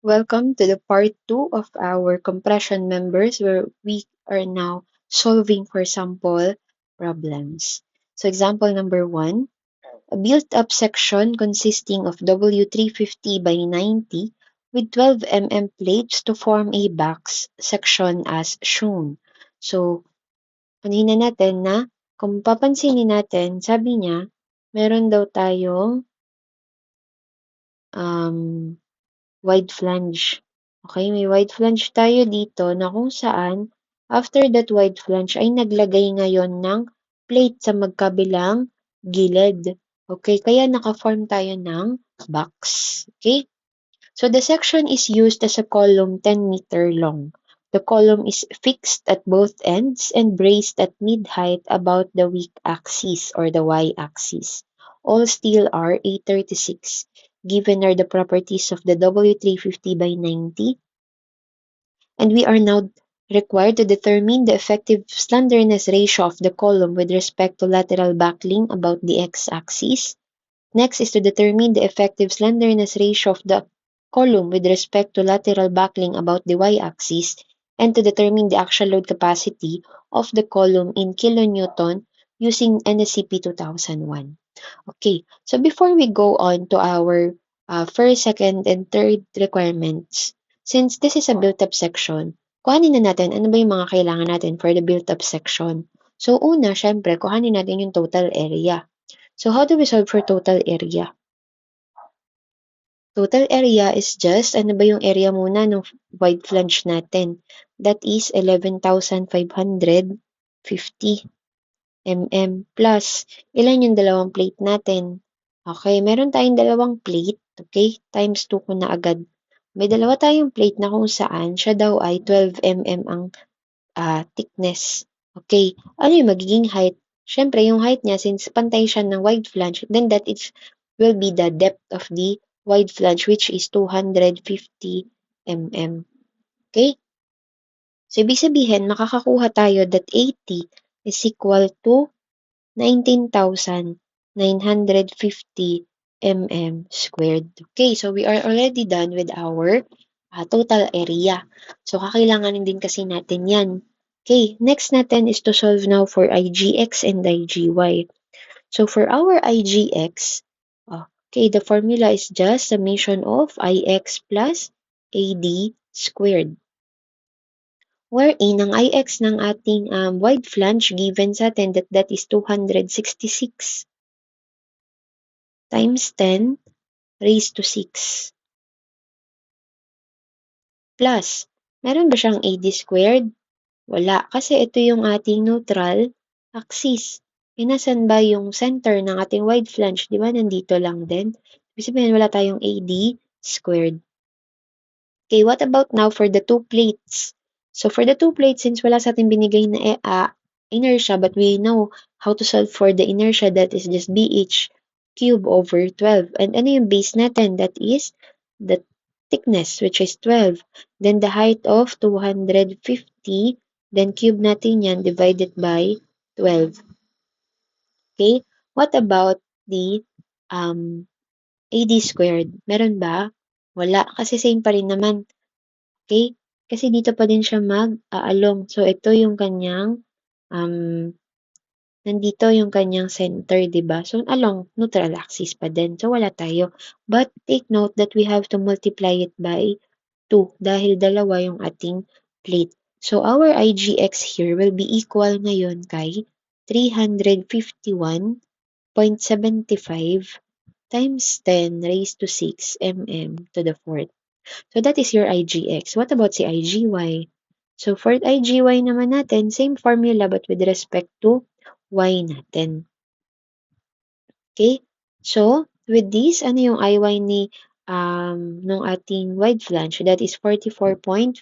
Welcome to the part 2 of our compression members where we are now solving for sample problems. So example number 1, a built-up section consisting of W350 by 90 with 12 mm plates to form a box section as shown. So, anuhin na natin na kung papansinin natin, sabi niya, meron daw tayong wide flange. Okay, may wide flange tayo dito na kung saan after that wide flange ay naglagay ngayon ng plate sa magkabilang gilid. Okay, kaya naka-form tayo ng box. Okay, so the section is used as a column 10-meter long. The column is fixed at both ends and braced at mid-height about the weak axis or the y-axis. All steel are A36. Given are the properties of the W350 by 90, and we are now required to determine the effective slenderness ratio of the column with respect to lateral buckling about the x-axis. Next is to determine the effective slenderness ratio of the column with respect to lateral buckling about the y-axis, and to determine the actual load capacity of the column in kilonewton using NSCP 2001. Okay, so before we go on to our first, second, and third requirements, since this is a built-up section, kuhanin na natin ano ba yung mga kailangan natin for the built-up section. So una, syempre, kuhanin natin yung total area. So how do we solve for total area? Total area is just, ano ba yung area muna ng wide flange natin? That is 11,550 mm plus, ilan yung dalawang plate natin? Okay, meron tayong dalawang plate, okay? Times 2 ko na agad. May dalawa tayong plate na kung saan siya daw ay 12 mm ang thickness. Okay, ano yung magiging height? Siyempre, yung height niya, since pantay siya ng wide flange, then that will be the depth of the wide flange, which is 250 mm. Okay? So, ibig sabihin, makakakuha tayo that 80 is equal to 19,950 mm squared. Okay, so we are already done with our total area. So, kakailanganin din kasi natin yan. Okay, next natin is to solve now for IGX and IGY. So, for our IGX, okay, the formula is just summation of IX plus AD squared. Wherein ang IX ng ating wide flange given sa atin that is 266 times 10 raised to 6. Plus, meron ba siyang AD squared? Wala, kasi ito yung ating neutral axis. E nasan ba yung center ng ating wide flange? Di ba nandito lang din? Ibig sabihin wala tayong AD squared. Okay, what about now for the two plates? So for the two plates, since wala sa ating binigay na inertia, but we know how to solve for the inertia, that is just BH cube over 12. And ano yung base natin? That is the thickness, which is 12. Then the height of 250, then cube natin yan divided by 12. Okay? What about the AD squared? Meron ba? Wala, kasi same pa rin naman. Okay? Kasi dito pa din siya mag-aalong. So, ito yung kanyang, nandito yung kanyang center, diba? So, along neutral axis pa din. So, wala tayo. But, take note that we have to multiply it by 2 dahil dalawa yung ating plate. So, our IGX here will be equal ngayon kay 351.75 times 10 raised to 6 mm to the fourth. So, that is your IGX. What about si IGY? So, for IGY naman natin, same formula but with respect to Y natin. Okay? So, with this, ano yung IY ni nung ating wide flange? That is 44.54.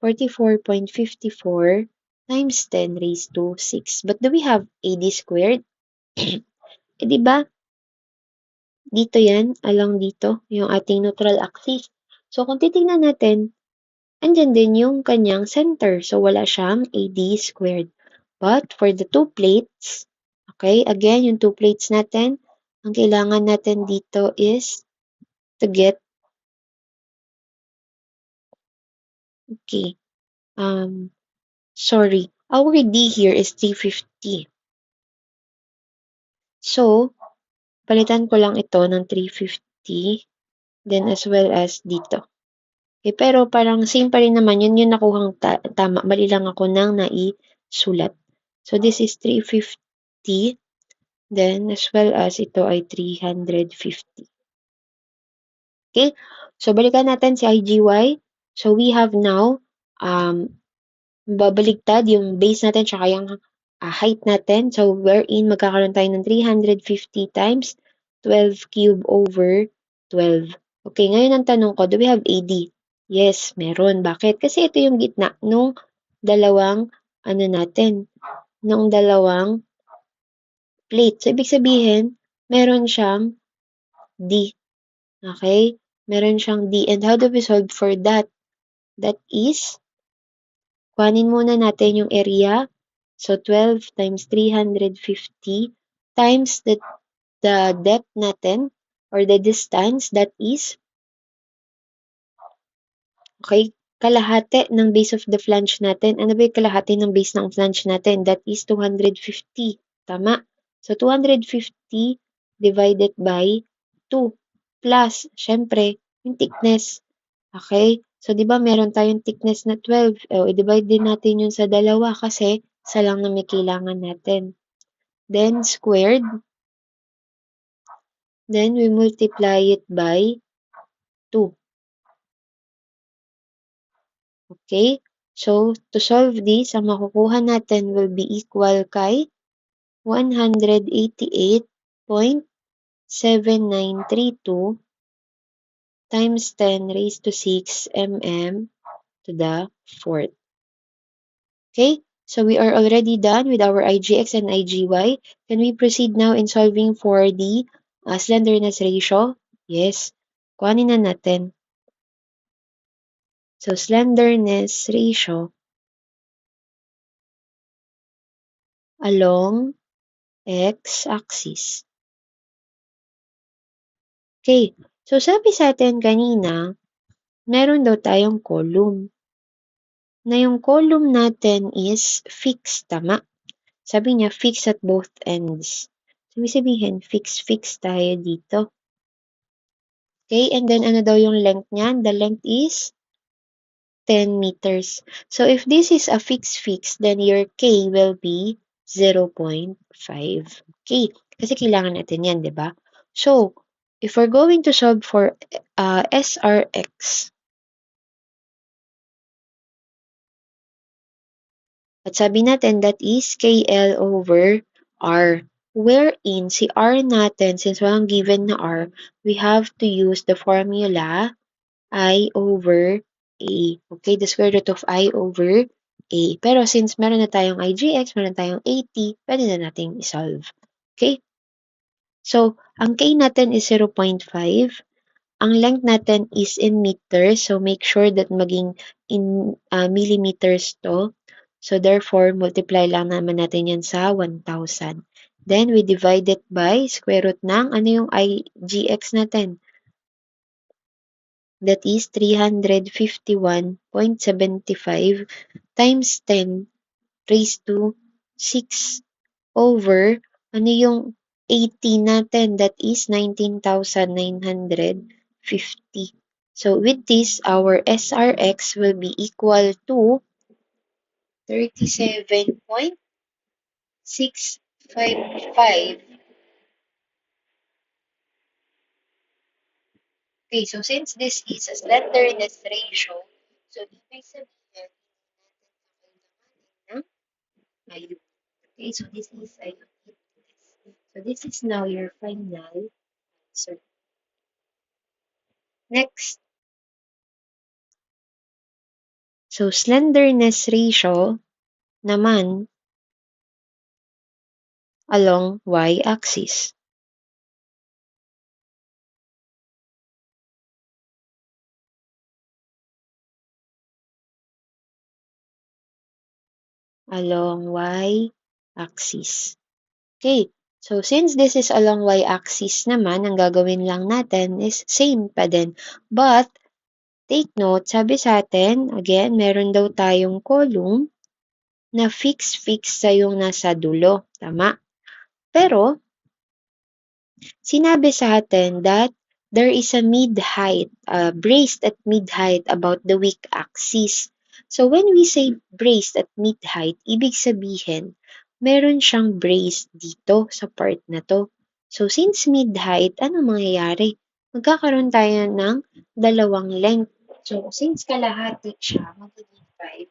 44.54 times 10 raised to 6. But do we have AD squared? Eh, di ba? Dito yan, along dito, yung ating neutral axis. So, kung titingnan natin, andyan din yung kanyang center. So, wala siyang AD squared. But, for the two plates, okay, again, yung two plates natin, ang kailangan natin dito is to get Okay. Sorry. Our D here is 350. So, palitan ko lang ito ng 350. Then as well as dito. Okay, pero parang same pa rin naman. Yun yung nakuhang tama. Mali lang ako nang naisulat. So, this is 350. Then, as well as ito ay 350. Okay? So, balikan natin si IGY. So, we have now, babaligtad yung base natin tsaka yung height natin. So, wherein magkakaroon tayo ng 350 times 12 cube over 12. Okay, ngayon ang tanong ko, do we have AD? Yes, meron. Bakit? Kasi ito yung gitna nung dalawang, nung dalawang plate. So, ibig sabihin, meron siyang D. Okay? Meron siyang D. And how do we solve for that? That is, kuhanin muna natin yung area. So, 12 times 350 times the depth natin or the distance, that is, okay, kalahati ng base of the flange natin. Ano ba yung kalahati ng base ng flange natin? That is 250. Tama. So, 250 divided by 2 plus, syempre, yung thickness. Okay? So, di ba meron tayong thickness na 12? I-divide din natin yun sa dalawa kasi isa lang na may kailangan natin. Then, squared. Then, we multiply it by 2. Okay? So, to solve this, ang makukuha natin will be equal kay 188.7932 times 10 raised to 6 mm to the fourth. Okay? So, we are already done with our IGX and IGY. Can we proceed now in solving for the slenderness ratio? Yes. Kuhanin na natin. So, slenderness ratio along x-axis. Okay. So, sabi sa atin kanina, meron daw tayong column. Na yung column natin is fixed, tama? Sabi niya, fixed at both ends. So, sabihin, fixed tayo dito. Okay, and then ano daw yung length niyan? The length is 10 meters. So, if this is a fixed, then your K will be 0.5. Okay, kasi kailangan natin yan, di ba? So, if we're going to solve for SRX, at sabi natin that is KL over R. Wherein si R natin, since walang given na R, we have to use the formula I over A. Okay, the square root of I over A. Pero since meron na tayong IGX, meron tayong AT, pwede na nating isolve. Okay? So, ang K natin is 0.5. Ang length natin is in meters. So, make sure that maging in millimeters to. So, therefore, multiply lang naman natin yan sa 1,000. Then, we divide it by square root ng ano yung IGX natin. That is 351.75 times 10 raised to 6 over ano yung 80 natin, that is 19,950. So with this, our SRX will be equal to 37.655. Okay, so since this is a slenderness ratio, so ibig sabihin, natin ng ayun. Okay, so this is ayun. So this is now your final answer. Next. So slenderness ratio naman along y-axis. Along y-axis. Okay, so since this is along y-axis naman, ang gagawin lang natin is same pa din. But, take note, sabi sa atin, again, meron daw tayong column na fix sa yung nasa dulo. Tama? Pero, sinabi sa atin that there is a mid-height, braced at mid-height about the weak axis. So when we say braced at mid-height, ibig sabihin, meron siyang brace dito sa part na to. So since mid-height, ano mangyayari? Magkakaroon tayo ng dalawang length. So since kalahati siya, magiging 5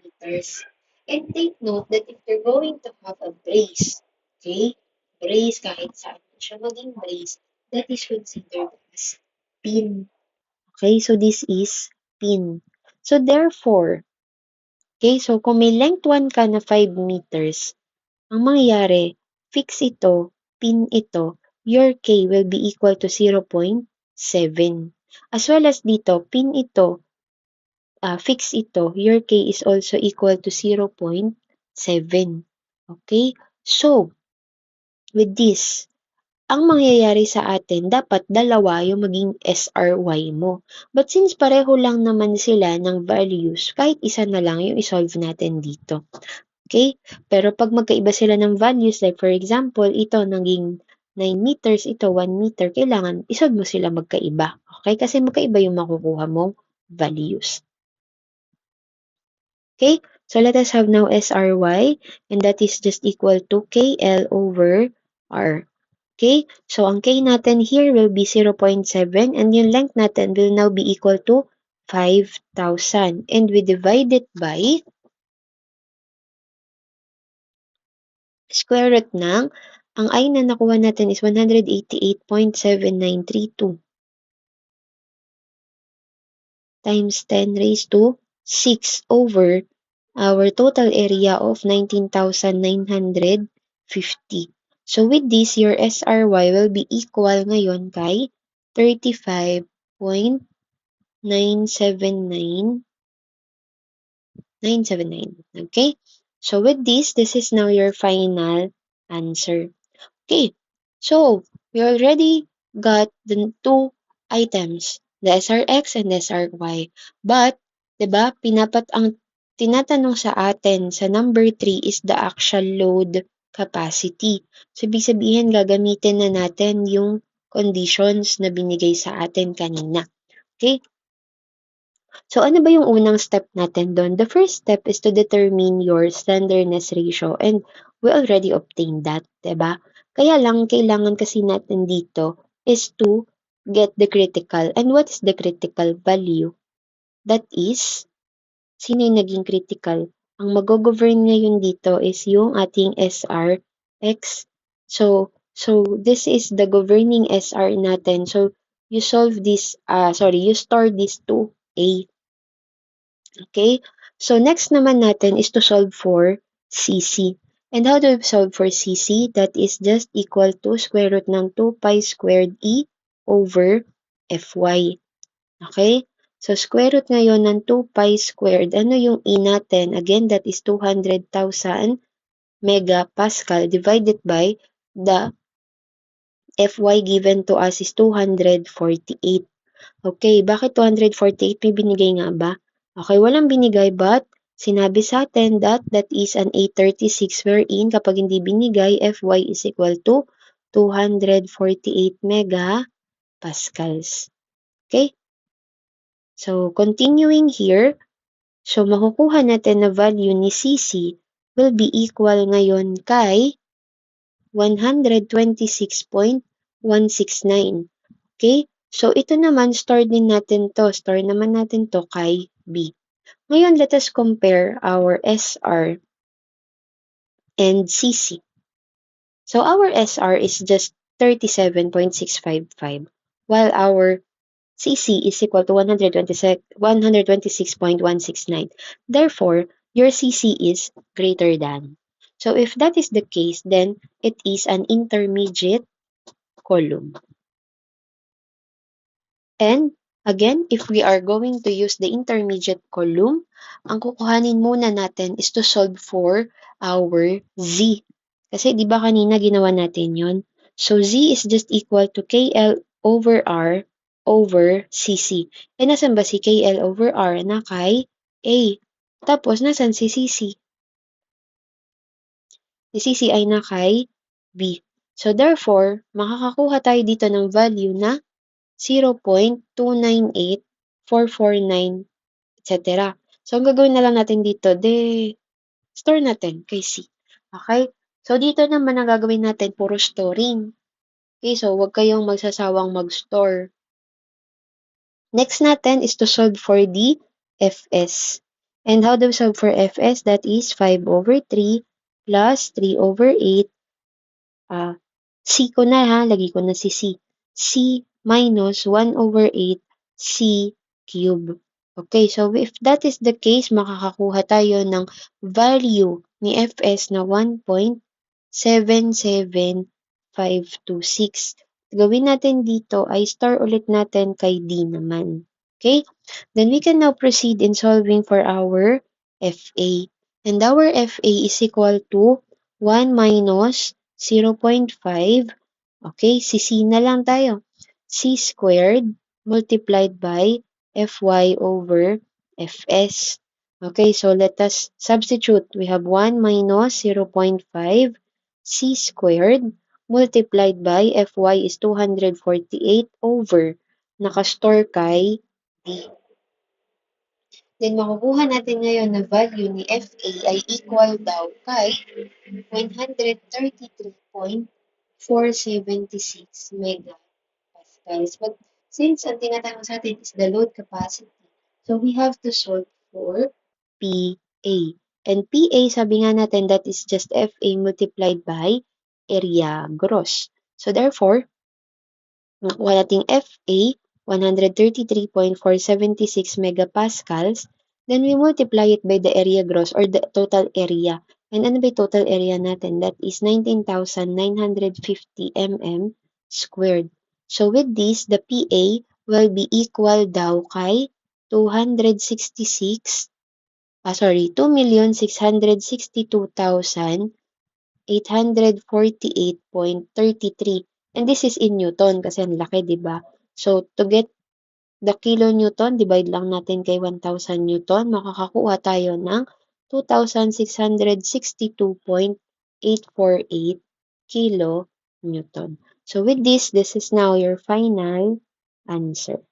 meters. And take note that if you're going to have a brace, okay, brace kahit saan siya maging brace, that is considered as pin. Okay, so this is pin. So therefore, okay, so kung may length 1 ka na 5 meters, ang mangyayari, fix ito, pin ito, your K will be equal to 0.7. As well as dito, pin ito, fix ito, your K is also equal to 0.7. Okay, so with this, ang mangyayari sa atin, dapat dalawa yung maging SRY mo. But since pareho lang naman sila ng values, kahit isa na lang yung isolve natin dito. Okay? Pero pag magkaiba sila ng values, like for example, ito naging 9 meters, ito 1 meter, kailangan isolve mo sila magkaiba. Okay? Kasi magkaiba yung makukuha mong values. Okay? So let us have now SRY, and that is just equal to KL over R. Okay, so ang K natin here will be 0.7 and yung length natin will now be equal to 5,000. And we divide it by square root ng, ang I na nakuha natin is 188.7932 times 10 raised to 6 over our total area of 19,950. So with this, your SRY will be equal ngayon kay 35.979. Okay? So with this is now your final answer. Okay. So, we already got the two items, the SRX and the SRY. But, 'di ba, ang tinatanong sa atin sa number 3 is the actual load capacity. So, ibig sabihin, gagamitin na natin yung conditions na binigay sa atin kanina. Okay? So, ano ba yung unang step natin doon? The first step is to determine your slenderness ratio and we already obtained that, diba? Kaya lang, kailangan kasi natin dito is to get the critical. And what is the critical value? That is, sino yung naging critical? Ang mag-govern ngayon dito is yung ating SRX. So this is the governing SR natin. So, you solve this, you store this to A. Okay? So, next naman natin is to solve for CC. And how do we solve for CC? That is just equal to square root ng 2 pi squared E over Fy. Okay? So, square root ngayon ng 2 pi squared. Ano yung E natin? Again, that is 200,000 megapascal divided by the Fy given to us is 248. Okay, bakit 248? May binigay nga ba? Okay, walang binigay but sinabi sa atin that that is an 836 wherein kapag hindi binigay, Fy is equal to 248 megapascals. Okay? So, continuing here, so makukuha natin na value ni Cc will be equal ngayon kay 126.169. Okay? So, ito naman, store naman natin to kay B. Ngayon, let us compare our SR and CC. So, our SR is just 37.655, while our CC is equal to 126.169. Therefore, your CC is greater than. So, if that is the case, then it is an intermediate column. And again, if we are going to use the intermediate column, ang kukuhanin muna natin is to solve for our Z. Kasi di ba kanina ginawa natin yon? So Z is just equal to KL over R over cc. Eh, nasan ba si KL over R? Na kay A. Tapos, nasan si CC? Si CC ay na kay B. So, therefore, makakakuha tayo dito ng value na 0.298449, etc. So, ang gagawin na lang natin dito, store natin kay C. Okay? So, dito naman ang gagawin natin, puro storing. Okay, so huwag kayong magsasawang mag-store. Next natin is to solve for the Fs. And how do we solve for Fs? That is 5 over 3 plus 3 over 8. C ko na ha, lagi ko na si C. C minus 1 over 8 C cube. Okay, so if that is the case, makakakuha tayo ng value ni Fs na 1.77526. Gawin natin dito ay store ulit natin kay D naman. Okay? Then we can now proceed in solving for our FA. And our FA is equal to 1 minus 0.5. Okay, C na lang tayo. C squared multiplied by Fy over Fs. Okay, so let us substitute. We have 1 minus 0.5 C squared multiplied by Fy is 248 over nakastore kay D. Then, makukuha natin ngayon na value ni Fa ay equal daw kay 133.476 megapascals. But since ang tinatanong sa atin is the load capacity, so we have to solve for PA. And PA, sabi nga natin, that is just FA multiplied by area gross. So therefore, nakuha nating FA, 133.476 megapascals. Then we multiply it by the area gross or the total area. And ano ba yung total area natin? That is 19,950 mm squared. So with this, the PA will be equal daw kay 266,848.33. And this is in Newton kasi ang laki, di ba? So, to get the kilonewton, divide lang natin kay 1,000 Newton, makakakuha tayo ng 2,662.848 kilonewton. So, with this is now your final answer.